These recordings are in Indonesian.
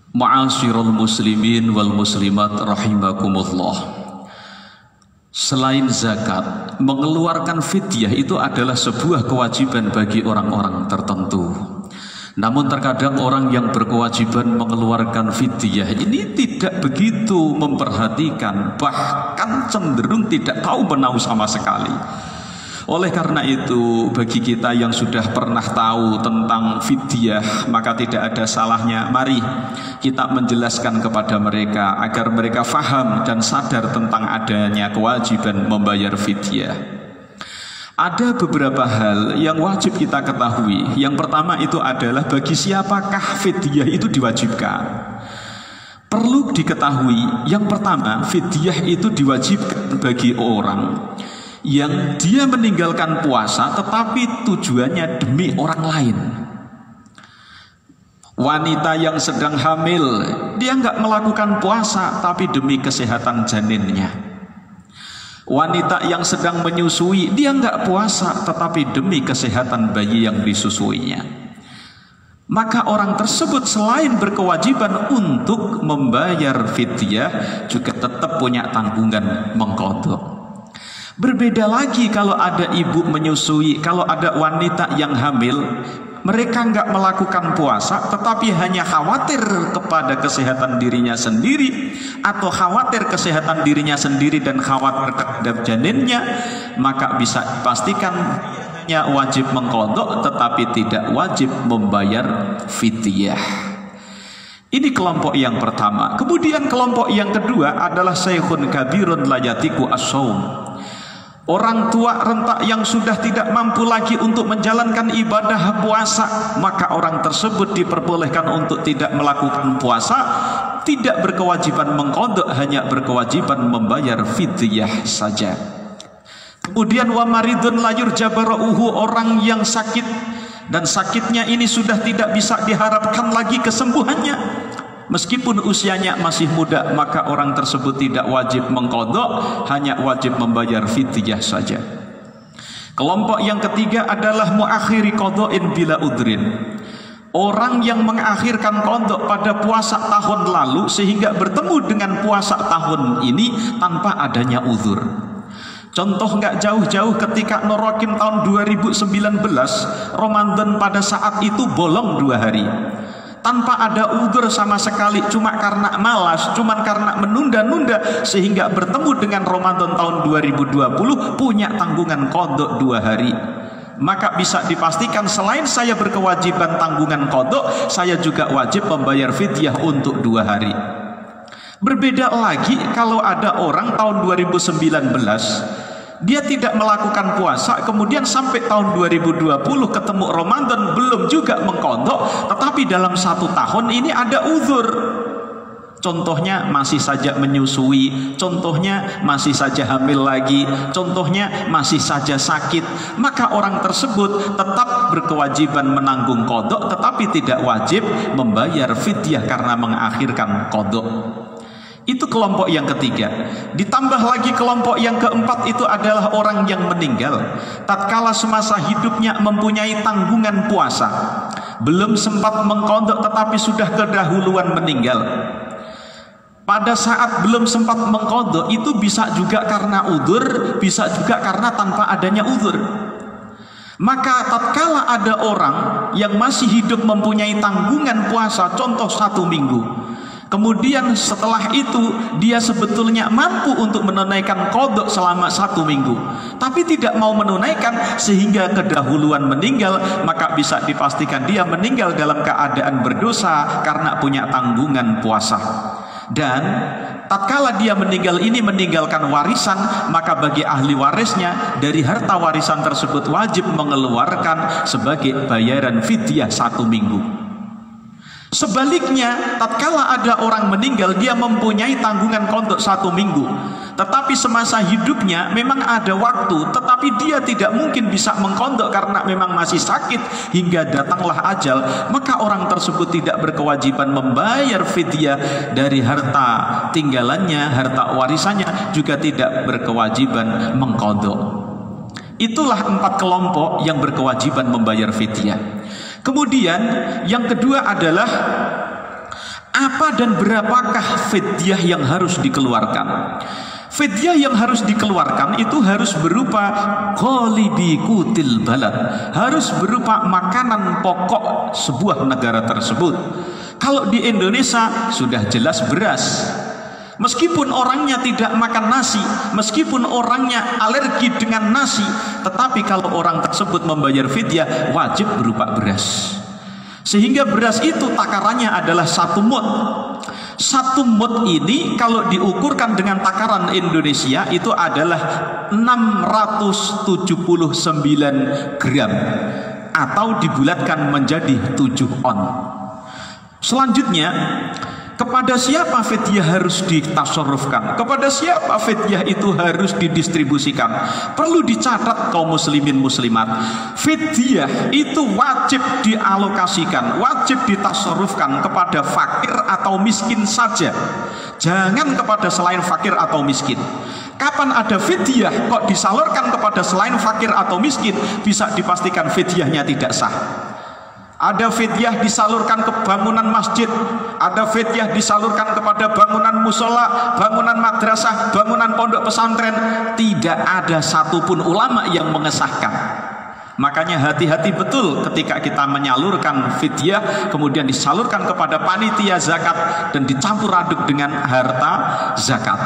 Ma'asyiral muslimin wal muslimat rahimakumullah. Selain zakat, mengeluarkan fidyah itu adalah sebuah kewajiban bagi orang-orang tertentu. Namun terkadang orang yang berkewajiban mengeluarkan fidyah ini tidak begitu memperhatikan, bahkan cenderung tidak tahu menahu sama sekali. Oleh karena itu, bagi kita yang sudah pernah tahu tentang fidyah, maka tidak ada salahnya mari kita menjelaskan kepada mereka agar mereka faham dan sadar tentang adanya kewajiban membayar fidyah. Ada beberapa hal yang wajib kita ketahui. Yang pertama itu adalah bagi siapakah fidyah itu diwajibkan. Perlu diketahui, yang pertama fidyah itu diwajibkan bagi orang yang dia meninggalkan puasa tetapi tujuannya demi orang lain. Wanita yang sedang hamil, dia nggak melakukan puasa tapi demi kesehatan janinnya. Wanita yang sedang menyusui, dia nggak puasa tetapi demi kesehatan bayi yang disusuinya. Maka orang tersebut selain berkewajiban untuk membayar fidyah, juga tetap punya tanggungan mengqadha. Berbeda lagi kalau ada ibu menyusui, kalau ada wanita yang hamil, mereka nggak melakukan puasa tetapi hanya khawatir kepada kesehatan dirinya sendiri atau khawatir kesehatan dirinya sendiri dan khawatir terhadap janinnya, maka bisa dipastikan hanya wajib mengqadha tetapi tidak wajib membayar fidyah. Ini kelompok yang pertama. Kemudian kelompok yang kedua adalah syekhun kabirun la yatiku as-shaum. Orang tua renta yang sudah tidak mampu lagi untuk menjalankan ibadah puasa, maka orang tersebut diperbolehkan untuk tidak melakukan puasa, tidak berkewajiban mengqadha, hanya berkewajiban membayar fidyah saja. Kemudian wa maridun la yurja bara'uhu, orang yang sakit dan sakitnya ini sudah tidak bisa diharapkan lagi kesembuhannya. Meskipun usianya masih muda, maka orang tersebut tidak wajib mengqadha, hanya wajib membayar fidyah saja. Kelompok yang ketiga adalah muakhiri qadha'in bila udrin. Orang yang mengakhirkan qadha pada puasa tahun lalu sehingga bertemu dengan puasa tahun ini tanpa adanya uzur. Contoh nggak jauh-jauh ketika norokin tahun 2019, Ramadan pada saat itu bolong 2 hari. Tanpa ada udzur sama sekali, cuma karena malas, cuma karena menunda-nunda, sehingga bertemu dengan Ramadan tahun 2020 punya tanggungan qadha 2 hari. Maka bisa dipastikan selain saya berkewajiban tanggungan qadha, saya juga wajib membayar fidyah untuk 2 hari. Berbeda lagi kalau ada orang tahun 2019 dia tidak melakukan puasa, kemudian sampai tahun 2020 ketemu Ramadan belum juga mengqadha, tetapi dalam 1 tahun ini ada uzur. Contohnya masih saja menyusui, contohnya masih saja hamil lagi, contohnya masih saja sakit, maka orang tersebut tetap berkewajiban menanggung qadha tetapi tidak wajib membayar fidyah karena mengakhirkan qadha. Itu kelompok yang ketiga. Ditambah lagi kelompok yang keempat, itu adalah orang yang meninggal tatkala semasa hidupnya mempunyai tanggungan puasa, belum sempat mengqadha tetapi sudah kedahuluan meninggal. Pada saat belum sempat mengqadha itu bisa juga karena udzur, bisa juga karena tanpa adanya udzur. Maka tatkala ada orang yang masih hidup mempunyai tanggungan puasa, contoh 1 minggu, kemudian setelah itu dia sebetulnya mampu untuk menunaikan qadha selama 1 minggu, tapi tidak mau menunaikan sehingga kedahuluan meninggal, maka bisa dipastikan dia meninggal dalam keadaan berdosa karena punya tanggungan puasa. Dan tatkala dia meninggal ini meninggalkan warisan, maka bagi ahli warisnya dari harta warisan tersebut wajib mengeluarkan sebagai bayaran fidyah 1 minggu. Sebaliknya, tatkala ada orang meninggal, dia mempunyai tanggungan qadha 1 minggu, tetapi semasa hidupnya memang ada waktu, tetapi dia tidak mungkin bisa mengqadha karena memang masih sakit hingga datanglah ajal, maka orang tersebut tidak berkewajiban membayar fidyah dari harta tinggalannya, harta warisannya, juga tidak berkewajiban mengqadha. Itulah 4 kelompok yang berkewajiban membayar fidyah. Kemudian yang kedua adalah Apa dan berapakah fidyah yang harus dikeluarkan? Fidyah yang harus dikeluarkan itu harus berupa qalibi qutil balad, harus berupa makanan pokok sebuah negara tersebut. Kalau di Indonesia sudah jelas beras. Meskipun orangnya tidak makan nasi, meskipun orangnya alergi dengan nasi, tetapi kalau orang tersebut membayar fidyah wajib berupa beras. Sehingga beras itu takarannya adalah 1 mud. 1 mud ini kalau diukurkan dengan takaran Indonesia itu adalah 679 gram atau dibulatkan menjadi 7 on. Selanjutnya, kepada siapa fidyah harus ditasarrufkan? Kepada siapa fidyah itu harus didistribusikan? Perlu dicatat kaum muslimin muslimat, fidyah itu wajib dialokasikan, wajib ditasarrufkan kepada fakir atau miskin saja. Jangan kepada selain fakir atau miskin. Kapan ada fidyah kok disalurkan kepada selain fakir atau miskin, bisa dipastikan fidyahnya tidak sah. Ada fidyah disalurkan ke bangunan masjid, ada fidyah disalurkan kepada bangunan musola, bangunan madrasah, bangunan pondok pesantren. Tidak ada satupun ulama yang mengesahkan. Makanya hati-hati betul ketika kita menyalurkan fidyah kemudian disalurkan kepada panitia zakat dan dicampur aduk dengan harta zakat,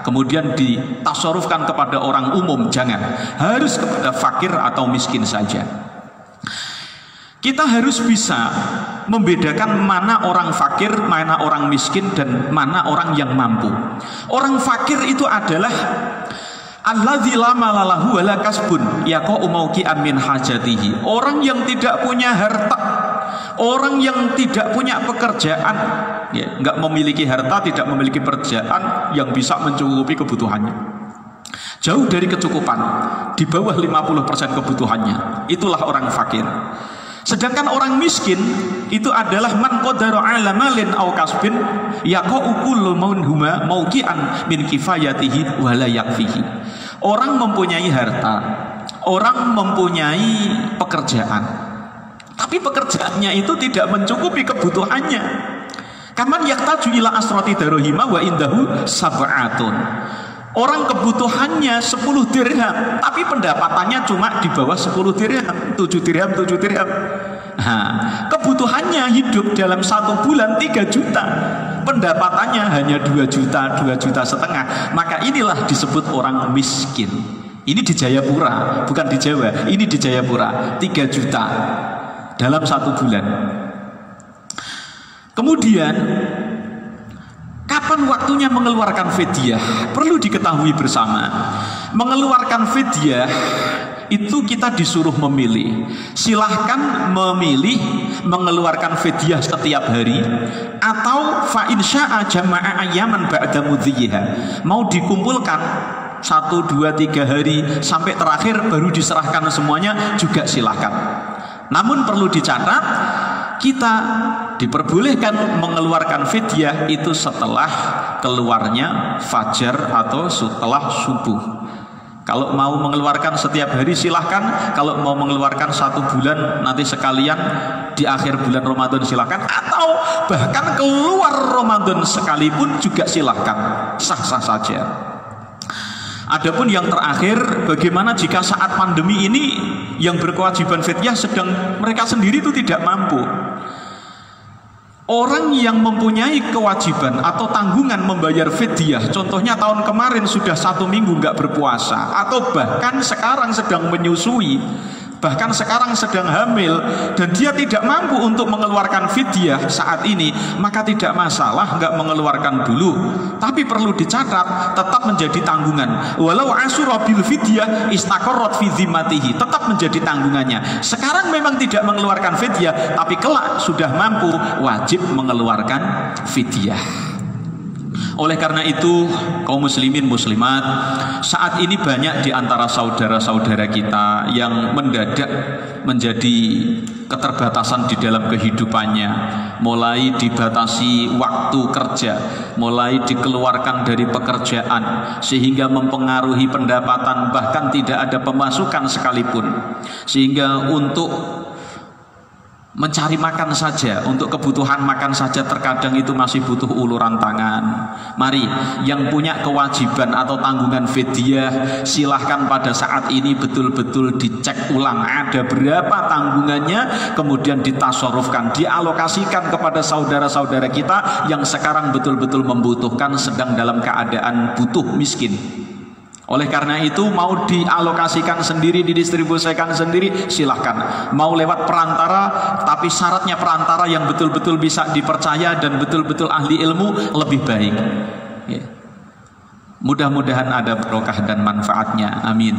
kemudian ditasarrufkan kepada orang umum. Jangan, harus kepada fakir atau miskin saja. Kita harus bisa membedakan mana orang fakir, mana orang miskin, dan mana orang yang mampu. Orang fakir itu adalah alladzi la malalahu wala kasbun yaqa'u mauqi'an min hajatihi. Orang yang tidak punya harta, orang yang tidak punya pekerjaan, ya, nggak memiliki harta, tidak memiliki pekerjaan yang bisa mencukupi kebutuhannya. Jauh dari kecukupan, di bawah 50% kebutuhannya. Itulah orang fakir. Sedangkan orang miskin itu adalah man qadara ala malin aw kasbin yaqa'u kullu manhuma mauqi'an min kifayatihi wa la yakfihi. Orang mempunyai harta, orang mempunyai pekerjaan, tapi pekerjaannya itu tidak mencukupi kebutuhannya. Kaman yahtaju ila asrati darahima wa indahu sab'atun. Orang kebutuhannya 10 dirham, tapi pendapatannya cuma di bawah 10 dirham, 7 dirham, 7 dirham. Nah, kebutuhannya hidup dalam 1 bulan 3 juta, pendapatannya hanya 2 juta, 2 juta setengah. Maka inilah disebut orang miskin. Ini di Jayapura, bukan di Jawa. Ini di Jayapura, 3 juta dalam 1 bulan. Kemudian kapan waktunya mengeluarkan fidyah? Perlu diketahui bersama. Mengeluarkan fidyah itu kita disuruh memilih. Silahkan memilih mengeluarkan fidyah setiap hari, atau fa insya'a jama'a ayyaman ba'da mudhiha. Mau dikumpulkan 1, 2, 3 hari sampai terakhir baru diserahkan semuanya juga silahkan. Namun perlu dicatat, kita diperbolehkan mengeluarkan fidyah itu setelah keluarnya fajar atau setelah subuh. Kalau mau mengeluarkan setiap hari silahkan, kalau mau mengeluarkan 1 bulan nanti sekalian di akhir bulan Ramadan silahkan, atau bahkan keluar Ramadan sekalipun juga silahkan, sah-sah saja. Adapun yang terakhir, bagaimana jika saat pandemi ini yang berkewajiban fidyah sedang mereka sendiri itu tidak mampu? Orang yang mempunyai kewajiban atau tanggungan membayar fidyah, contohnya tahun kemarin sudah 1 minggu nggak berpuasa, atau bahkan sekarang sedang menyusui, bahkan sekarang sedang hamil, dan dia tidak mampu untuk mengeluarkan fidyah saat ini, maka tidak masalah nggak mengeluarkan dulu. Tapi perlu dicatat, tetap menjadi tanggungan. Walau asyura bil fidyah istaqarrat fi dhimmatihi, tetap menjadi tanggungannya. Sekarang memang tidak mengeluarkan fidyah, tapi kelak sudah mampu, wajib mengeluarkan fidyah. Oleh karena itu, kaum muslimin muslimat, saat ini banyak di antara saudara-saudara kita yang mendadak menjadi keterbatasan di dalam kehidupannya, mulai dibatasi waktu kerja, mulai dikeluarkan dari pekerjaan sehingga mempengaruhi pendapatan, bahkan tidak ada pemasukan sekalipun. Sehingga untuk mencari makan saja, untuk kebutuhan makan saja terkadang itu masih butuh uluran tangan. Mari yang punya kewajiban atau tanggungan fidyah, silahkan pada saat ini betul-betul dicek ulang ada berapa tanggungannya, kemudian ditasarufkan, dialokasikan kepada saudara-saudara kita yang sekarang betul-betul membutuhkan, sedang dalam keadaan butuh, miskin. Oleh karena itu, mau dialokasikan sendiri, didistribusikan sendiri, silahkan. Mau lewat perantara, tapi syaratnya perantara yang betul-betul bisa dipercaya dan betul-betul ahli ilmu, lebih baik ya. Mudah-mudahan ada barokah dan manfaatnya, amin.